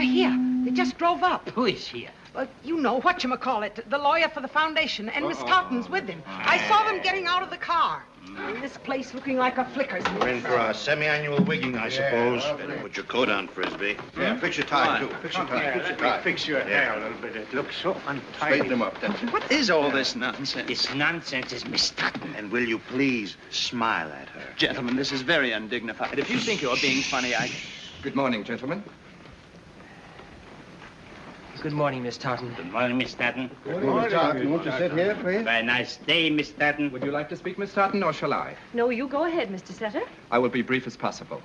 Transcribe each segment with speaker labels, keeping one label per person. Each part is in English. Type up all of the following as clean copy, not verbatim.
Speaker 1: here. They just drove up.
Speaker 2: Who is here?
Speaker 1: You know, whatchamacallit, the lawyer for the foundation, and Miss Totten's with him. I saw them getting out of the car. This place looking like a flicker's.
Speaker 3: We're in for our semi-annual wigging, I suppose. Better put your coat on, Frisbee.
Speaker 4: Yeah, fix your tie, too. Fix your tie.
Speaker 2: Fix your hair a little bit. It looks so untidy.
Speaker 4: Straighten them up, that's it.
Speaker 5: What is all this nonsense?
Speaker 2: This nonsense is Miss Totten.
Speaker 3: And will you please smile at her?
Speaker 5: Gentlemen, this is very undignified. If you think you're being funny,
Speaker 6: Good morning, gentlemen.
Speaker 7: Good morning, Miss Totten.
Speaker 2: Good morning, Miss Totten.
Speaker 4: Good morning, Totten. Won't you sit here, please?
Speaker 2: Very nice day, Miss Totten.
Speaker 6: Would you like to speak, Miss Totten, or shall I?
Speaker 8: No, you go ahead, Mr. Setter.
Speaker 6: I will be brief as possible.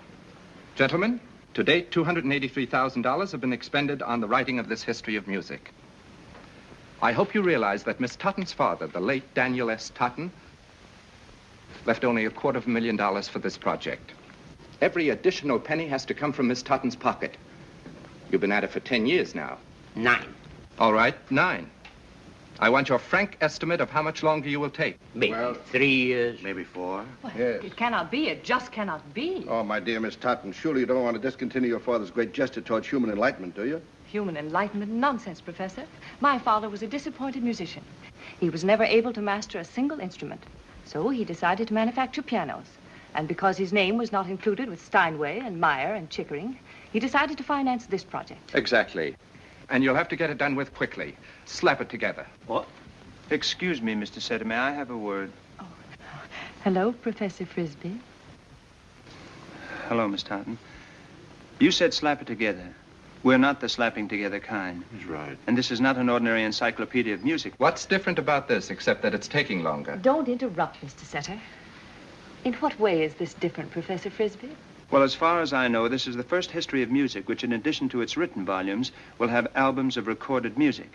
Speaker 6: Gentlemen, to date, $283,000 have been expended on the writing of this history of music. I hope you realize that Miss Totten's father, the late Daniel S. Totten, left only $250,000 for this project. Every additional penny has to come from Miss Totten's pocket. You've been at it for 10 years now.
Speaker 2: 9.
Speaker 6: All right, 9. I want your frank estimate of how much longer you will take.
Speaker 2: Maybe 3 years.
Speaker 3: Maybe 4.
Speaker 8: Well,
Speaker 4: Yes.
Speaker 8: It cannot be. It just cannot be.
Speaker 4: Oh, my dear Miss Totten, surely you don't want to discontinue your father's great gesture towards human enlightenment, do you?
Speaker 8: Human enlightenment nonsense, Professor. My father was a disappointed musician. He was never able to master a single instrument. So he decided to manufacture pianos. And because his name was not included with Steinway and Meyer and Chickering, he decided to finance this project.
Speaker 6: Exactly. And you'll have to get it done with quickly. Slap it together.
Speaker 5: What? Excuse me, Mr. Setter. May I have a word?
Speaker 8: Oh. Hello, Professor Frisbee.
Speaker 5: Hello, Miss Totten. You said slap it together. We're not the slapping together kind.
Speaker 3: He's right.
Speaker 5: And this is not an ordinary encyclopedia of music.
Speaker 6: What's different about this, except that it's taking longer?
Speaker 8: Don't interrupt, Mr. Setter. In what way is this different, Professor Frisbee?
Speaker 5: Well, as far as I know, this is the first history of music, which in addition to its written volumes, will have albums of recorded music.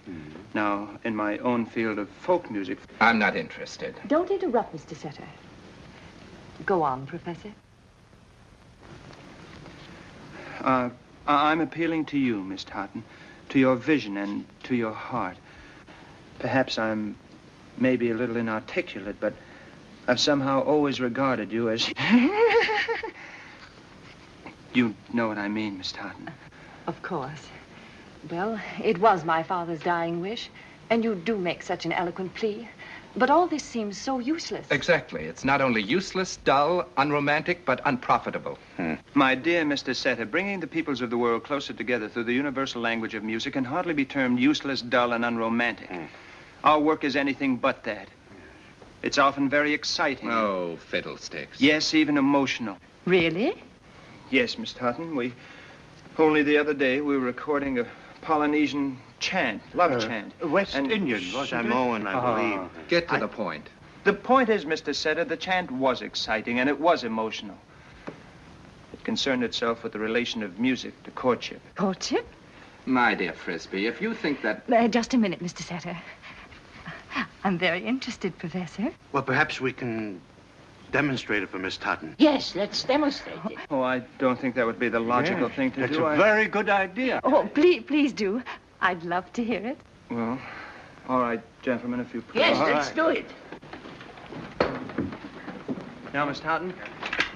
Speaker 5: Now, in my own field of folk music...
Speaker 6: I'm not interested.
Speaker 8: Don't interrupt, Mr. Setter. Go on, Professor.
Speaker 5: I'm appealing to you, Miss Totten, to your vision and to your heart. Perhaps I'm maybe a little inarticulate, but I've somehow always regarded you as... You know what I mean, Miss Totten.
Speaker 8: Of course. Well, it was my father's dying wish, and you do make such an eloquent plea. But all this seems so useless.
Speaker 6: Exactly. It's not only useless, dull, unromantic, but unprofitable.
Speaker 5: My dear Mr. Setter, bringing the peoples of the world closer together through the universal language of music can hardly be termed useless, dull, and unromantic. Our work is anything but that. It's often very exciting.
Speaker 6: Oh, fiddlesticks.
Speaker 5: Yes, even emotional.
Speaker 8: Really?
Speaker 5: Yes, Miss Totten. Only the other day, we were recording a Polynesian chant, love chant.
Speaker 2: West Indian, wasn't it?
Speaker 3: Samoan, I believe.
Speaker 6: Get to the point.
Speaker 5: The point is, Mr. Setter, the chant was exciting and it was emotional. It concerned itself with the relation of music to courtship.
Speaker 8: Courtship?
Speaker 6: My dear Frisbee, if you think that...
Speaker 8: Just a minute, Mr. Setter. I'm very interested, Professor.
Speaker 3: Well, perhaps we can demonstrate it for Miss Totten.
Speaker 2: Yes, let's demonstrate it.
Speaker 5: Oh, I don't think that would be the logical thing to
Speaker 2: That's
Speaker 5: do.
Speaker 2: a very good idea.
Speaker 8: Oh, please do. I'd love to hear it.
Speaker 5: Well, all right, gentlemen, if you please.
Speaker 2: Yes, let's do it.
Speaker 5: Now, Miss Totten,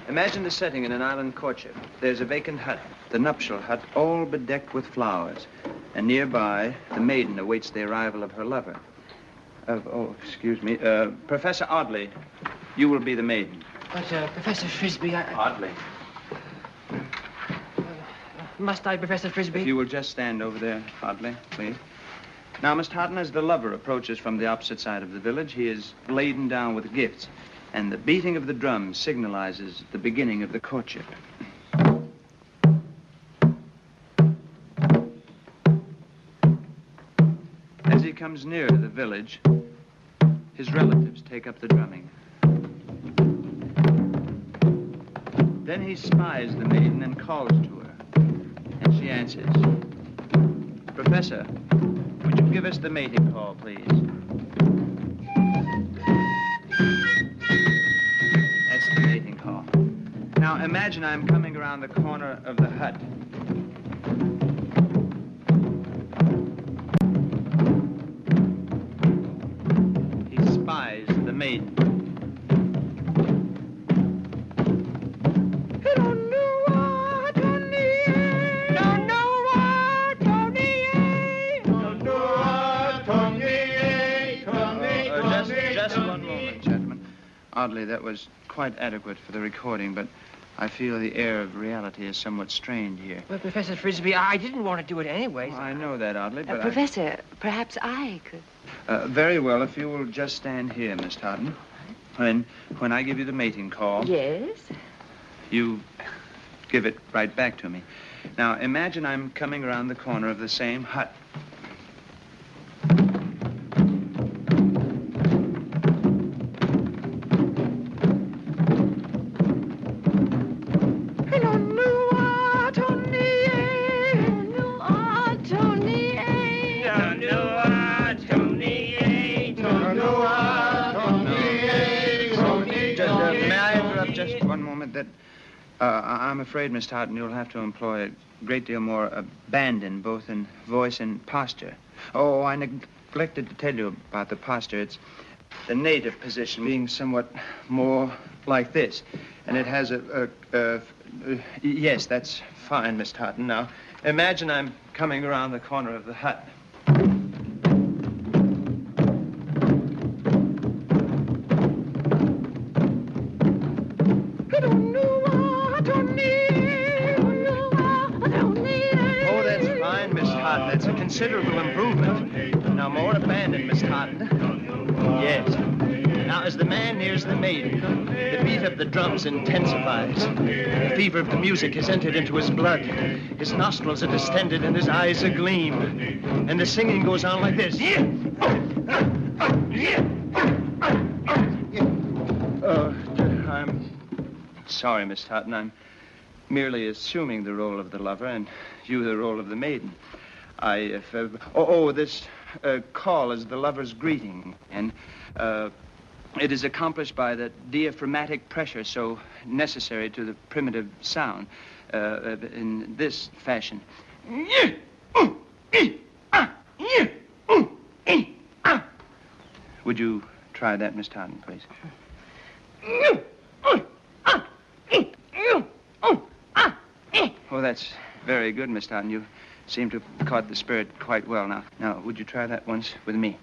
Speaker 5: imagine the setting in an island courtship. There's a vacant hut, the nuptial hut, all bedecked with flowers. And nearby, the maiden awaits the arrival of her lover. Excuse me. Professor Audley, you will be the maiden.
Speaker 7: But, Professor Frisbee,
Speaker 5: Audley.
Speaker 7: Must I, Professor Frisbee?
Speaker 5: If you will just stand over there, Audley, please. Now, Miss Totten, as the lover approaches from the opposite side of the village, he is laden down with gifts. And the beating of the drum signalizes the beginning of the courtship. As he comes near to the village, his relatives take up the drumming. Then he spies the maiden and calls to her. And she answers. Professor, would you give us the mating call, please? That's the mating call. Now, imagine I'm coming around the corner of the hut. He spies the maiden.
Speaker 1: Don't know what I need. Don't know what
Speaker 5: Oddly, that was quite adequate for the recording, but I feel the air of reality is somewhat strained here.
Speaker 7: Well, Professor Frisbee, I didn't want to do it anyway.
Speaker 5: Well, I know that, Oddly, but
Speaker 8: Professor, perhaps I could.
Speaker 5: Very well, if you will just stand here, Miss Totten. When I give you the mating call...
Speaker 8: Yes?
Speaker 5: You give it right back to me. Now, imagine I'm coming around the corner of the same hut. I'm afraid, Miss Totten, you'll have to employ a great deal more abandon, both in voice and posture. Oh, I neglected to tell you about the posture. It's the native position being somewhat more like this. And it has yes, that's fine, Miss Totten. Now, imagine I'm coming around the corner of the hut. That's a considerable improvement. Now, more abandon, Miss Totten. Yes. Now, as the man nears the maiden, the beat of the drums intensifies. The fever of the music has entered into his blood. His nostrils are distended and his eyes agleam. And the singing goes on like this. I'm sorry, Miss Totten. I'm merely assuming the role of the lover and you the role of the maiden. This call is the lover's greeting, and it is accomplished by the diaphragmatic pressure so necessary to the primitive sound in this fashion. Would you try that, Miss Totten, please? Oh, that's very good, Miss Totten. You seem to have caught the spirit quite well now. Now, would you try that once with me?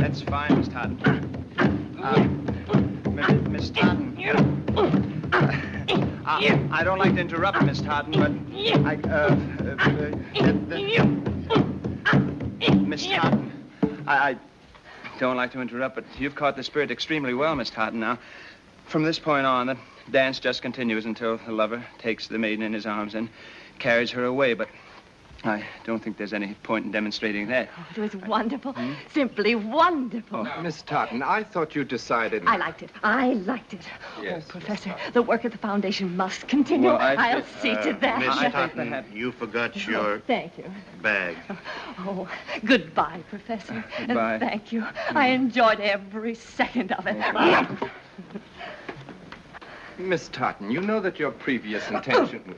Speaker 5: That's fine, Miss Totten. Miss Totten. I don't like to interrupt, Miss Totten, but Miss Totten, I don't like to interrupt, but you've caught the spirit extremely well, Miss Totten. Now, from this point on, the dance just continues until the lover takes the maiden in his arms and carries her away, but I don't think there's any point in demonstrating that.
Speaker 8: Oh, it was wonderful. Simply wonderful.
Speaker 6: Oh, Miss Totten, I thought you decided...
Speaker 8: I liked it.
Speaker 6: Yes.
Speaker 8: Oh, Professor, the work at the foundation must continue.
Speaker 5: Well,
Speaker 8: I'll see to that.
Speaker 3: Miss Totten, you forgot your
Speaker 8: Thank you.
Speaker 3: bag.
Speaker 8: Oh, goodbye, Professor.
Speaker 5: Goodbye.
Speaker 8: And thank you. I enjoyed every second of it.
Speaker 6: Miss Totten, you know that your previous intention...